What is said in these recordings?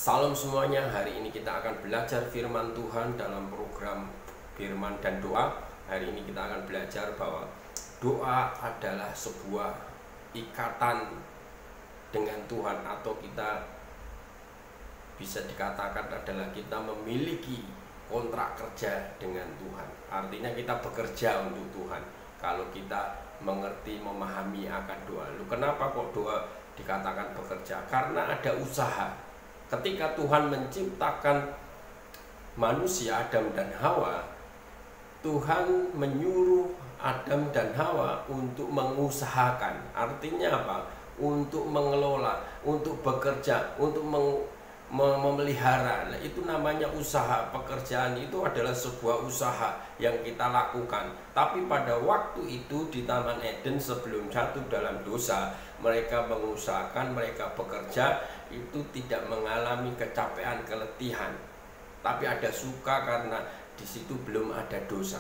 Salam semuanya, hari ini kita akan belajar firman Tuhan dalam program Firman dan Doa. Hari ini kita akan belajar bahwa doa adalah sebuah ikatan dengan Tuhan, atau kita bisa dikatakan adalah kita memiliki kontrak kerja dengan Tuhan. Artinya kita bekerja untuk Tuhan kalau kita mengerti, memahami akan doa. Lalu kenapa kok doa dikatakan bekerja? Karena ada usaha. Ketika Tuhan menciptakan manusia Adam dan Hawa, Tuhan menyuruh Adam dan Hawa untuk mengusahakan. Artinya apa? Untuk mengelola, untuk bekerja, untuk memelihara. Nah, itu namanya usaha. Pekerjaan itu adalah sebuah usaha yang kita lakukan. Tapi pada waktu itu di Taman Eden sebelum jatuh dalam dosa, mereka mengusahakan, mereka bekerja, itu tidak mengalami kecapean, keletihan. Tapi ada suka karena di situ belum ada dosa.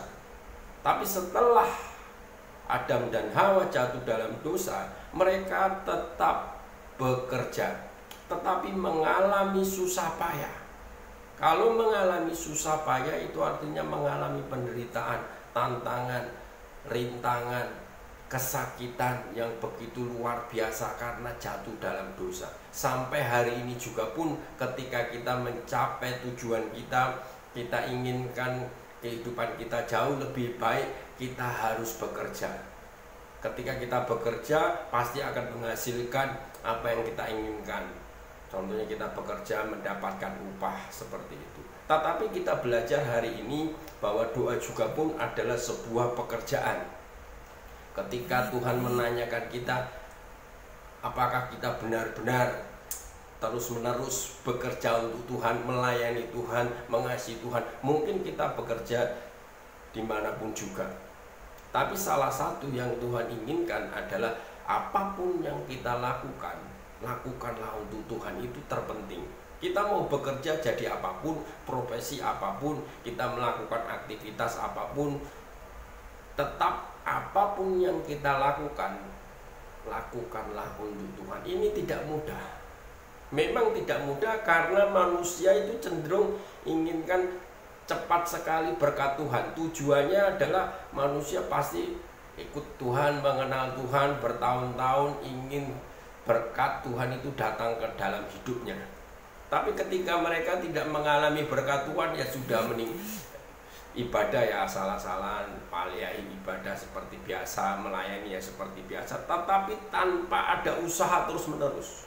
Tapi setelah Adam dan Hawa jatuh dalam dosa, mereka tetap bekerja, tetapi mengalami susah payah. Kalau mengalami susah payah itu artinya mengalami penderitaan, tantangan, rintangan, kesakitan yang begitu luar biasa karena jatuh dalam dosa. Sampai hari ini juga pun ketika kita mencapai tujuan kita, kita inginkan kehidupan kita jauh lebih baik, kita harus bekerja. Ketika kita bekerja pasti akan menghasilkan apa yang kita inginkan. Contohnya kita bekerja mendapatkan upah seperti itu. Tetapi kita belajar hari ini bahwa doa juga pun adalah sebuah pekerjaan. Ketika Tuhan menanyakan kita, apakah kita benar-benar terus-menerus bekerja untuk Tuhan, melayani Tuhan, mengasihi Tuhan. Mungkin kita bekerja dimanapun juga. Tapi salah satu yang Tuhan inginkan adalah apapun yang kita lakukan, lakukanlah untuk Tuhan, itu terpenting. Kita mau bekerja jadi apapun, profesi apapun, kita melakukan aktivitas apapun, tetap apapun yang kita lakukan, lakukanlah untuk Tuhan. Ini tidak mudah. Memang tidak mudah karena manusia itu cenderung inginkan cepat sekali berkat Tuhan. Tujuannya adalah manusia pasti ikut Tuhan, mengenal Tuhan bertahun-tahun, ingin berkat Tuhan itu datang ke dalam hidupnya. Tapi ketika mereka tidak mengalami berkat Tuhan, ya sudah, mending ibadah ya asal-asalan, paliai ibadah seperti biasa, melayani ya seperti biasa, tetapi tanpa ada usaha terus-menerus,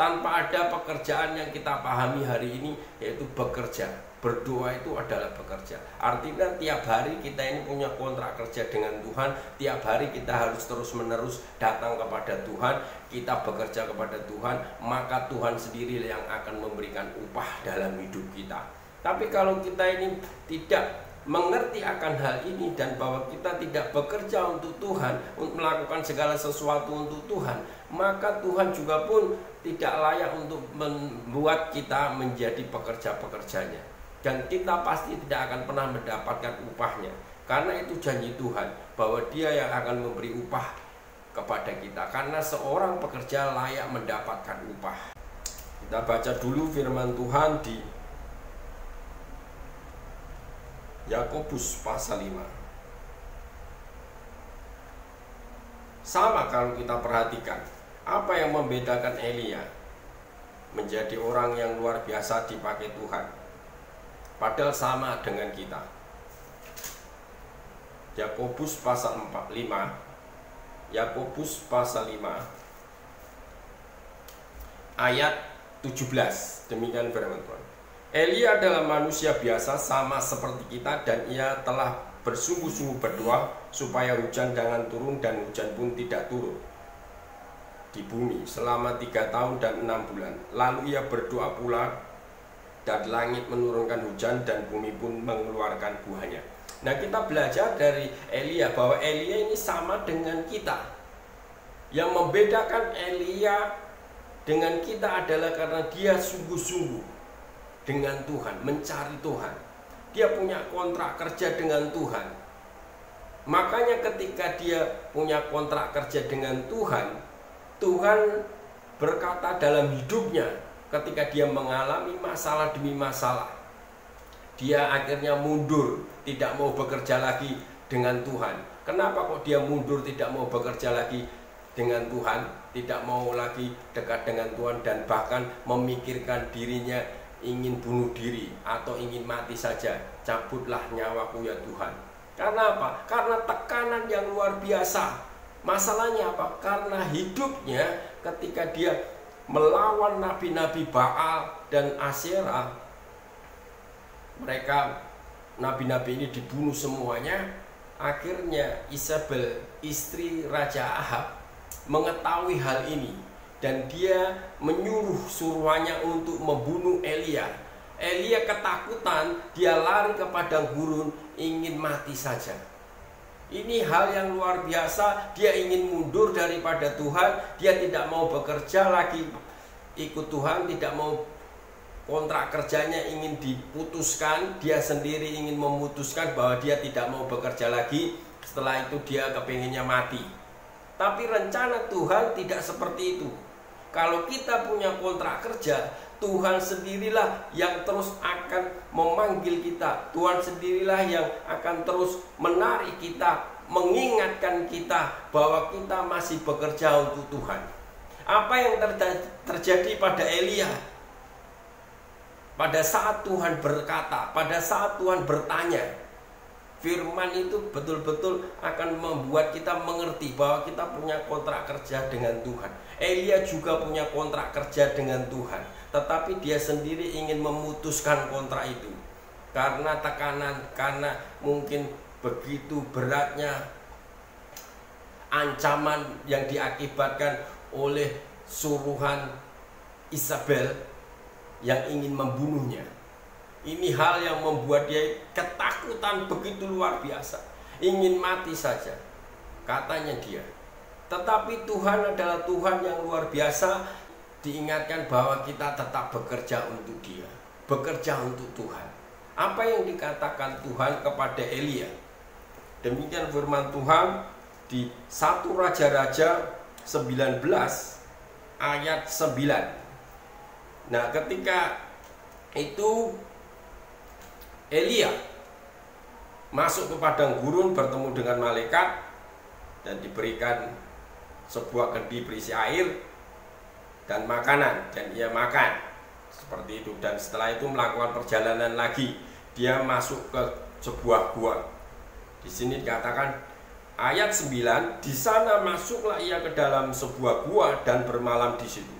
tanpa ada pekerjaan yang kita pahami hari ini, yaitu bekerja. Berdoa itu adalah bekerja. Artinya tiap hari kita ini punya kontrak kerja dengan Tuhan. Tiap hari kita harus terus-menerus datang kepada Tuhan, kita bekerja kepada Tuhan, maka Tuhan sendiri yang akan memberikan upah dalam hidup kita. Tapi kalau kita ini tidak mengerti akan hal ini dan bahwa kita tidak bekerja untuk Tuhan, untuk melakukan segala sesuatu untuk Tuhan, maka Tuhan juga pun tidak layak untuk membuat kita menjadi pekerja-pekerjanya. Dan kita pasti tidak akan pernah mendapatkan upahnya. Karena itu janji Tuhan bahwa Dia yang akan memberi upah kepada kita. Karena seorang pekerja layak mendapatkan upah. Kita baca dulu firman Tuhan di Yakobus pasal 5. Sama kalau kita perhatikan, apa yang membedakan Elia menjadi orang yang luar biasa dipakai Tuhan, padahal sama dengan kita. Yakobus pasal 5, Yakobus pasal 5 ayat 17. Demikian firman Tuhan. Elia adalah manusia biasa sama seperti kita, dan ia telah bersungguh-sungguh berdoa supaya hujan jangan turun, dan hujan pun tidak turun di bumi selama 3 tahun dan 6 bulan. Lalu ia berdoa pula, dan langit menurunkan hujan, dan bumi pun mengeluarkan buahnya. Nah, kita belajar dari Elia bahwa Elia ini sama dengan kita. Yang membedakan Elia dengan kita adalah karena dia sungguh-sungguh dengan Tuhan, mencari Tuhan. Dia punya kontrak kerja dengan Tuhan. Makanya ketika dia punya kontrak kerja dengan Tuhan, Tuhan berkata dalam hidupnya, ketika dia mengalami masalah demi masalah, dia akhirnya mundur, tidak mau bekerja lagi dengan Tuhan. Kenapa kok dia mundur, tidak mau bekerja lagi dengan Tuhan, tidak mau lagi dekat dengan Tuhan, dan bahkan memikirkan dirinya ingin bunuh diri atau ingin mati saja? Cabutlah nyawaku ya Tuhan. Karena apa? Karena tekanan yang luar biasa. Masalahnya apa? Karena hidupnya ketika dia melawan nabi-nabi Baal dan Asyera, mereka nabi-nabi ini dibunuh semuanya. Akhirnya Isabel, istri Raja Ahab, mengetahui hal ini dan dia menyuruh suruhannya untuk membunuh Elia. Elia ketakutan, dia lari ke padang gurun, ingin mati saja. Ini hal yang luar biasa. Dia ingin mundur daripada Tuhan, dia tidak mau bekerja lagi ikut Tuhan, tidak mau, kontrak kerjanya ingin diputuskan, dia sendiri ingin memutuskan bahwa dia tidak mau bekerja lagi. Setelah itu dia kepinginnya mati. Tapi rencana Tuhan tidak seperti itu. Kalau kita punya kontrak kerja, Tuhan sendirilah yang terus akan memanggil kita. Tuhan sendirilah yang akan terus menarik kita, mengingatkan kita bahwa kita masih bekerja untuk Tuhan. Apa yang terjadi pada Elia? Pada saat Tuhan berkata, pada saat Tuhan bertanya, firman itu betul-betul akan membuat kita mengerti bahwa kita punya kontrak kerja dengan Tuhan. Elia juga punya kontrak kerja dengan Tuhan, tetapi dia sendiri ingin memutuskan kontrak itu karena tekanan, karena mungkin begitu beratnya ancaman yang diakibatkan oleh suruhan Isabel yang ingin membunuhnya. Ini hal yang membuat dia ketakutan begitu luar biasa, ingin mati saja, katanya dia. Tetapi Tuhan adalah Tuhan yang luar biasa. Diingatkan bahwa kita tetap bekerja untuk Dia, bekerja untuk Tuhan. Apa yang dikatakan Tuhan kepada Elia? Demikian firman Tuhan di 1 Raja-Raja 19 ayat 9. Nah, ketika itu Elia masuk ke padang gurun, bertemu dengan malaikat dan diberikan sebuah kendi berisi air dan makanan, dan ia makan seperti itu. Dan setelah itu melakukan perjalanan lagi, dia masuk ke sebuah gua. Di sini dikatakan ayat 9, di sana masuklah ia ke dalam sebuah gua dan bermalam di situ.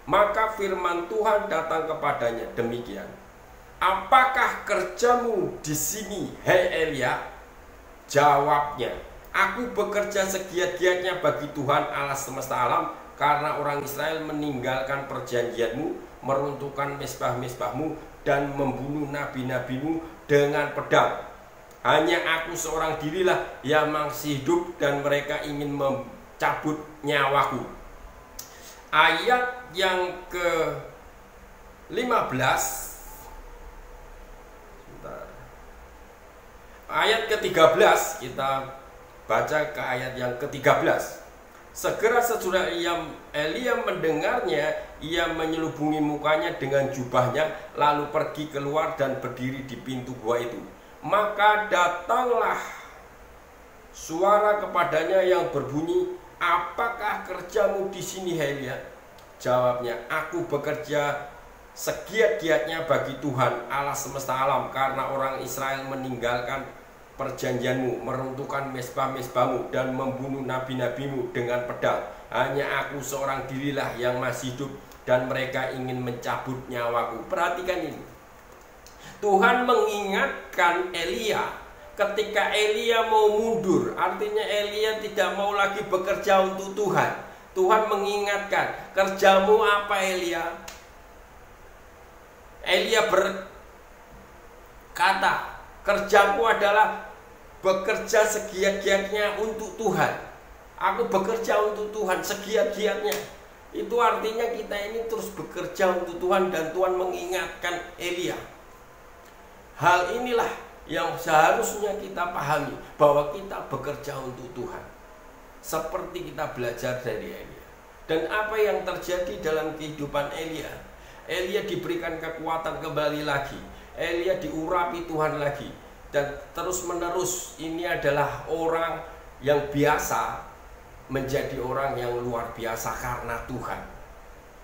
Maka firman Tuhan datang kepadanya demikian, apakah kerjamu di sini, hei Elia? Jawabnya, aku bekerja segiat-giatnya bagi Tuhan Allah semesta alam, karena orang Israel meninggalkan perjanjianmu, meruntuhkan mezbah-mezbahmu, dan membunuh nabi-nabimu dengan pedang. Hanya aku seorang dirilah yang masih hidup, dan mereka ingin mencabut nyawaku. Ayat yang ke-15, ayat ke-13, kita baca ke ayat yang ke-13. Segera sesudah Elia mendengarnya, ia menyelubungi mukanya dengan jubahnya, lalu pergi keluar dan berdiri di pintu gua itu. Maka datanglah suara kepadanya yang berbunyi, apakah kerjamu di sini, Elia? Jawabnya, aku bekerja segiat-giatnya bagi Tuhan Allah semesta alam, karena orang Israel meninggalkan perjanjianmu, meruntuhkan mezbah-mezbahmu, dan membunuh nabi-nabimu dengan pedang. Hanya aku seorang dirilah yang masih hidup, dan mereka ingin mencabut nyawaku. Perhatikan ini, Tuhan mengingatkan Elia ketika Elia mau mundur. Artinya Elia tidak mau lagi bekerja untuk Tuhan. Tuhan mengingatkan, kerjamu apa Elia? Elia berkata, kerjaku adalah bekerja segiat-giatnya untuk Tuhan. Aku bekerja untuk Tuhan segiat-giatnya. Itu artinya kita ini terus bekerja untuk Tuhan, dan Tuhan mengingatkan Elia. Hal inilah yang seharusnya kita pahami, bahwa kita bekerja untuk Tuhan, seperti kita belajar dari Elia. Dan apa yang terjadi dalam kehidupan Elia? Elia diberikan kekuatan kembali lagi. Elia diurapi Tuhan lagi. Dan terus menerus ini adalah orang yang biasa menjadi orang yang luar biasa karena Tuhan.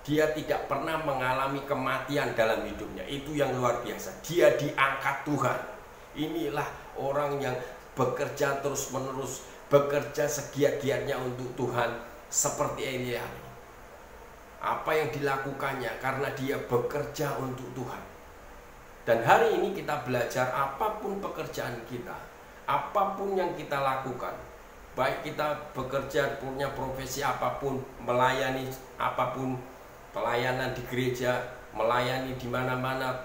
Dia tidak pernah mengalami kematian dalam hidupnya. Itu yang luar biasa. Dia diangkat Tuhan. Inilah orang yang bekerja terus menerus, bekerja segiat-giatnya untuk Tuhan seperti Elia. Apa yang dilakukannya karena dia bekerja untuk Tuhan. Dan hari ini kita belajar apapun pekerjaan kita, apapun yang kita lakukan, baik kita bekerja punya profesi apapun, melayani apapun, pelayanan di gereja, melayani di mana-mana,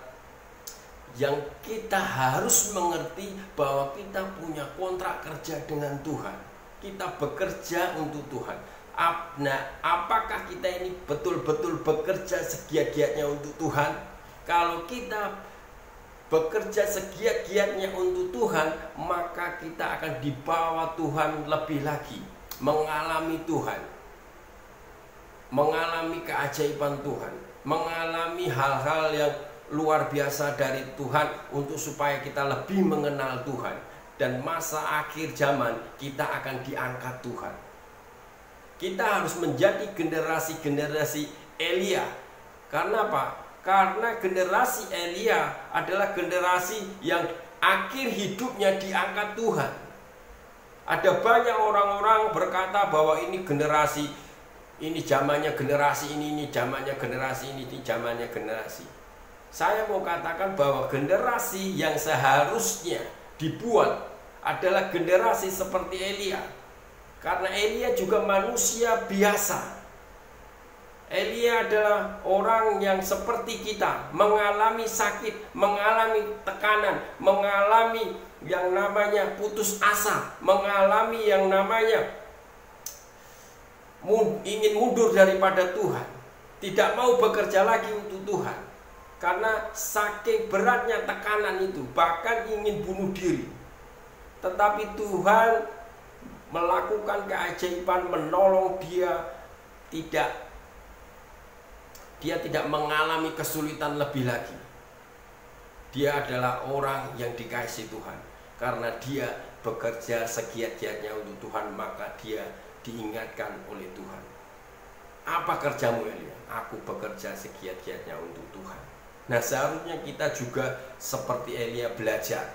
yang kita harus mengerti bahwa kita punya kontrak kerja dengan Tuhan. Kita bekerja untuk Tuhan. Nah, apakah kita ini betul-betul bekerja segiat-giatnya untuk Tuhan? Kalau kita bekerja segiat-giatnya untuk Tuhan, maka kita akan dibawa Tuhan lebih lagi, mengalami Tuhan, mengalami keajaiban Tuhan, mengalami hal-hal yang luar biasa dari Tuhan untuk supaya kita lebih mengenal Tuhan. Dan masa akhir zaman kita akan diangkat Tuhan. Kita harus menjadi generasi-generasi Elia. Karena apa? Karena generasi Elia adalah generasi yang akhir hidupnya diangkat Tuhan. Ada banyak orang-orang berkata bahwa ini generasi, ini zamannya generasi ini zamannya generasi ini zamannya generasi. Saya mau katakan bahwa generasi yang seharusnya dibuat adalah generasi seperti Elia. Karena Elia juga manusia biasa. Elia adalah orang yang seperti kita, mengalami sakit, mengalami tekanan, mengalami yang namanya putus asa, mengalami yang namanya ingin mundur daripada Tuhan, tidak mau bekerja lagi untuk Tuhan. Karena saking beratnya tekanan itu, bahkan ingin bunuh diri. Tetapi Tuhan melakukan keajaiban, menolong dia, tidak mengalami kesulitan lebih lagi. Dia adalah orang yang dikasihi Tuhan. Karena dia bekerja segiat-giatnya untuk Tuhan, maka dia diingatkan oleh Tuhan. Apa kerjamu, Elia? Aku bekerja segiat-giatnya untuk Tuhan. Nah, seharusnya kita juga seperti Elia belajar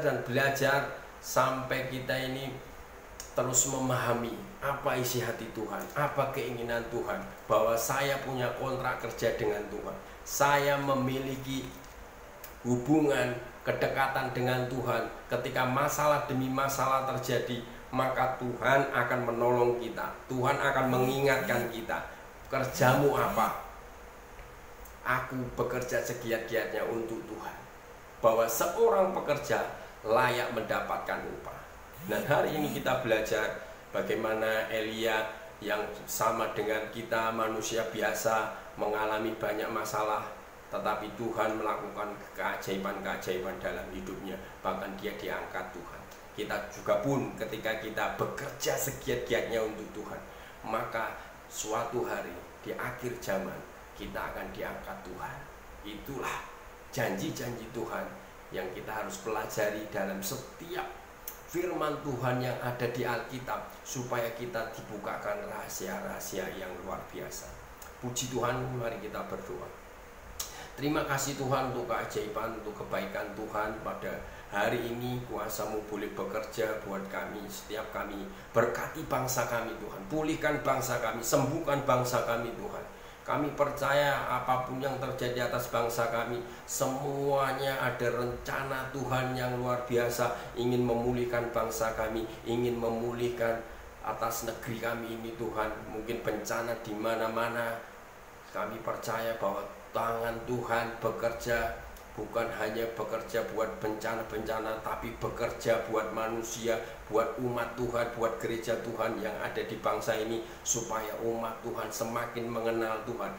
dan belajar sampai kita ini terus memahami apa isi hati Tuhan, apa keinginan Tuhan, bahwa saya punya kontrak kerja dengan Tuhan. Saya memiliki hubungan, kedekatan dengan Tuhan. Ketika masalah demi masalah terjadi, maka Tuhan akan menolong kita. Tuhan akan mengingatkan kita, kerjamu apa? Aku bekerja segiat-giatnya untuk Tuhan. Bahwa seorang pekerja layak mendapatkan upah. Dan hari ini kita belajar bagaimana Elia yang sama dengan kita, manusia biasa, mengalami banyak masalah, tetapi Tuhan melakukan keajaiban-keajaiban dalam hidupnya. Bahkan dia diangkat Tuhan. Kita juga pun ketika kita bekerja segiat-giatnya untuk Tuhan, maka suatu hari di akhir zaman kita akan diangkat Tuhan. Itulah janji-janji Tuhan yang kita harus pelajari dalam setiap firman Tuhan yang ada di Alkitab, supaya kita dibukakan rahasia-rahasia yang luar biasa. Puji Tuhan, mari kita berdoa. Terima kasih Tuhan untuk keajaiban, untuk kebaikan Tuhan pada hari ini. Kuasa-Mu boleh bekerja buat kami, setiap kami. Berkati bangsa kami Tuhan, pulihkan bangsa kami, sembuhkan bangsa kami Tuhan. Kami percaya apapun yang terjadi atas bangsa kami, semuanya ada rencana Tuhan yang luar biasa, ingin memulihkan bangsa kami, ingin memulihkan atas negeri kami ini Tuhan. Mungkin bencana di mana-mana, kami percaya bahwa tangan Tuhan bekerja, bukan hanya bekerja buat bencana-bencana, tapi bekerja buat manusia, buat umat Tuhan, buat gereja Tuhan yang ada di bangsa ini, supaya umat Tuhan semakin mengenal Tuhan,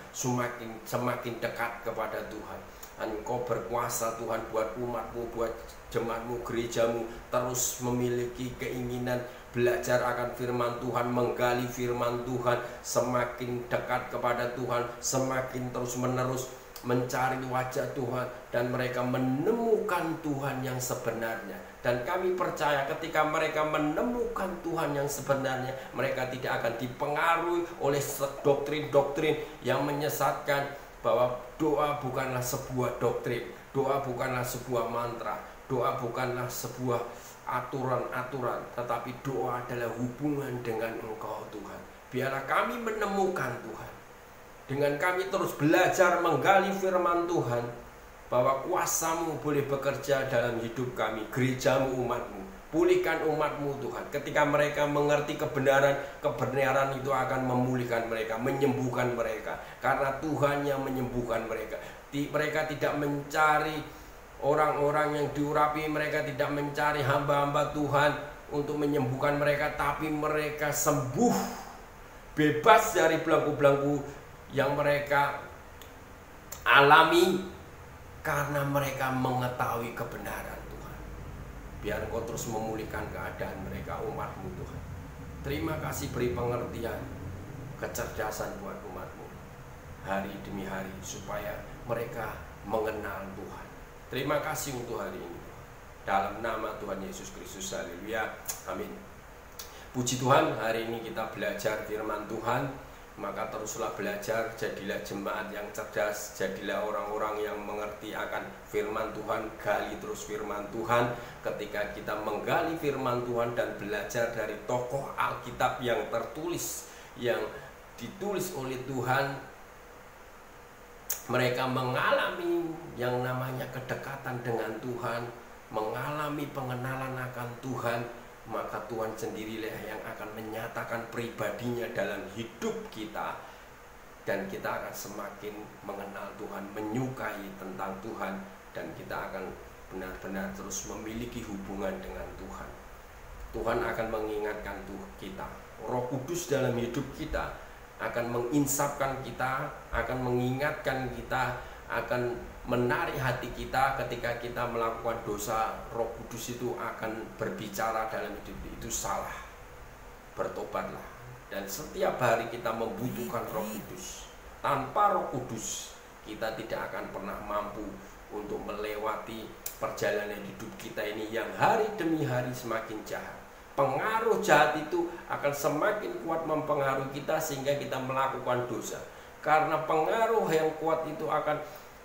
semakin dekat kepada Tuhan. Engkau berkuasa Tuhan buat umat-Mu, buat jemaat-Mu, gereja-Mu, terus memiliki keinginan belajar akan firman Tuhan, menggali firman Tuhan, semakin dekat kepada Tuhan, semakin terus-menerus mencari wajah Tuhan, dan mereka menemukan Tuhan yang sebenarnya. Dan kami percaya ketika mereka menemukan Tuhan yang sebenarnya, mereka tidak akan dipengaruhi oleh doktrin-doktrin yang menyesatkan, bahwa doa bukanlah sebuah doktrin, doa bukanlah sebuah mantra, doa bukanlah sebuah aturan-aturan, tetapi doa adalah hubungan dengan Engkau Tuhan. Biarlah kami menemukan Tuhan. Dengan kami terus belajar menggali firman Tuhan, bahwa kuasa-Mu boleh bekerja dalam hidup kami, gereja-Mu, umat-Mu. Pulihkan umat-Mu Tuhan. Ketika mereka mengerti kebenaran, kebenaran itu akan memulihkan mereka, menyembuhkan mereka. Karena Tuhan yang menyembuhkan mereka. Mereka tidak mencari orang-orang yang diurapi, mereka tidak mencari hamba-hamba Tuhan untuk menyembuhkan mereka, tapi mereka sembuh, bebas dari belenggu-belenggu yang mereka alami, karena mereka mengetahui kebenaran Tuhan. Biar Engkau terus memulihkan keadaan mereka, umat-Mu Tuhan. Terima kasih, beri pengertian, kecerdasan buat umat-Mu hari demi hari, supaya mereka mengenal Tuhan. Terima kasih untuk hari ini, dalam nama Tuhan Yesus Kristus, haleluya, amin. Puji Tuhan, hari ini kita belajar firman Tuhan. Maka teruslah belajar, jadilah jemaat yang cerdas, jadilah orang-orang yang mengerti akan firman Tuhan. Gali terus firman Tuhan. Ketika kita menggali firman Tuhan dan belajar dari tokoh Alkitab yang tertulis, yang ditulis oleh Tuhan, mereka mengalami yang namanya kedekatan dengan Tuhan, mengalami pengenalan akan Tuhan. Maka Tuhan sendirilah yang akan menyatakan pribadinya dalam hidup kita, dan kita akan semakin mengenal Tuhan, menyukai tentang Tuhan, dan kita akan benar-benar terus memiliki hubungan dengan Tuhan. Tuhan akan mengingatkan kita, Roh Kudus dalam hidup kita akan menginsapkan kita, akan mengingatkan kita, akan menarik hati kita ketika kita melakukan dosa. Roh Kudus itu akan berbicara dalam hidup itu salah, bertobatlah. Dan setiap hari kita membutuhkan Roh Kudus. Tanpa Roh Kudus kita tidak akan pernah mampu untuk melewati perjalanan hidup kita ini yang hari demi hari semakin jahat. Pengaruh jahat itu akan semakin kuat mempengaruhi kita sehingga kita melakukan dosa. Karena pengaruh yang kuat itu akan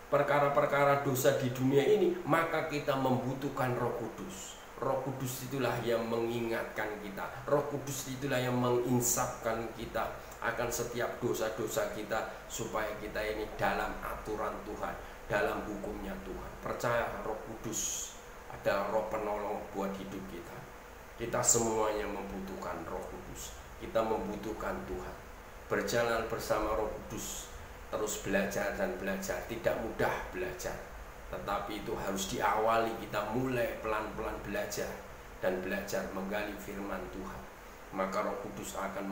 perkara-perkara dosa di dunia ini, maka kita membutuhkan Roh Kudus. Roh Kudus itulah yang mengingatkan kita. Roh Kudus itulah yang menginsapkan kita akan setiap dosa-dosa kita, supaya kita ini dalam aturan Tuhan, dalam hukumnya Tuhan. Percaya, Roh Kudus adalah roh penolong buat hidup kita. Kita semuanya membutuhkan Roh Kudus. Kita membutuhkan Tuhan. Berjalan bersama Roh Kudus, terus belajar dan belajar. Tidak mudah belajar, tetapi itu harus diawali. Kita mulai pelan-pelan belajar dan belajar menggali firman Tuhan. Maka Roh Kudus akan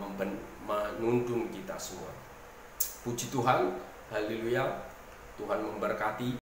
menuntun kita semua. Puji Tuhan, haleluya. Tuhan memberkati.